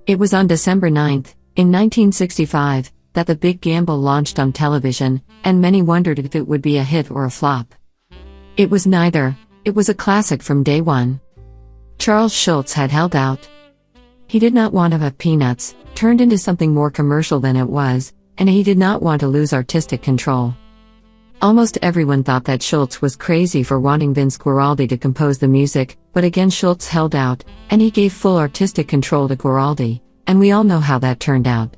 It was on December 9th, in 1965, that The Big Gamble launched on television, and many wondered if it would be a hit or a flop. It was neither. It was a classic from day one. Charles Schulz had held out. He did not want to have Peanuts turned into something more commercial than it was, and he did not want to lose artistic control. Almost everyone thought that Schulz was crazy for wanting Vince Guaraldi to compose the music, but again Schulz held out, and he gave full artistic control to Guaraldi, and we all know how that turned out.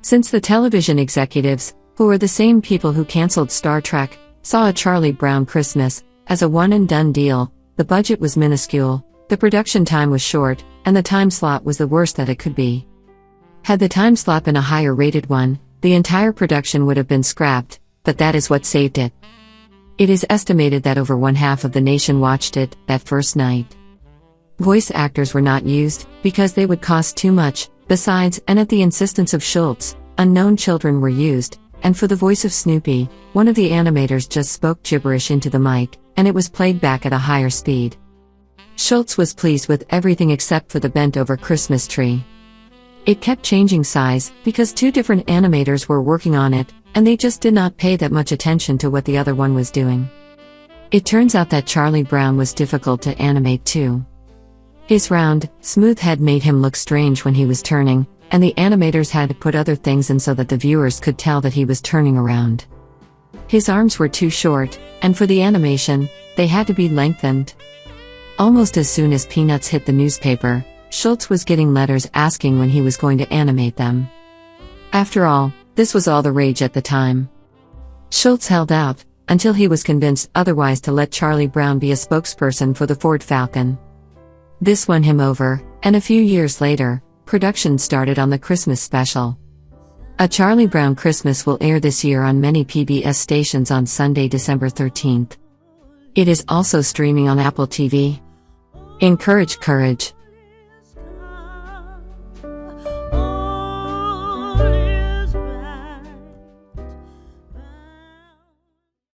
Since the television executives, who were the same people who cancelled Star Trek, saw A Charlie Brown Christmas as a one-and-done deal, the budget was minuscule, the production time was short, and the time slot was the worst that it could be. Had the time slot been a higher-rated one, the entire production would have been scrapped, but that is what saved it. It is estimated that over one-half of the nation watched it that first night. Voice actors were not used, because they would cost too much, besides, and at the insistence of Schulz, unknown children were used, and for the voice of Snoopy, one of the animators just spoke gibberish into the mic, and it was played back at a higher speed. Schulz was pleased with everything except for the bent-over Christmas tree. It kept changing size, because two different animators were working on it, and they just did not pay that much attention to what the other one was doing. It turns out that Charlie Brown was difficult to animate too. His round, smooth head made him look strange when he was turning, and the animators had to put other things in so that the viewers could tell that he was turning around. His arms were too short, and for the animation, they had to be lengthened. Almost as soon as Peanuts hit the newspaper, Schulz was getting letters asking when he was going to animate them. After all, this was all the rage at the time. Schulz held out, until he was convinced otherwise to let Charlie Brown be a spokesperson for the Ford Falcon. This won him over, and a few years later, production started on the Christmas special. A Charlie Brown Christmas will air this year on many PBS stations on Sunday, December 13th. It is also streaming on Apple TV. Encourage courage.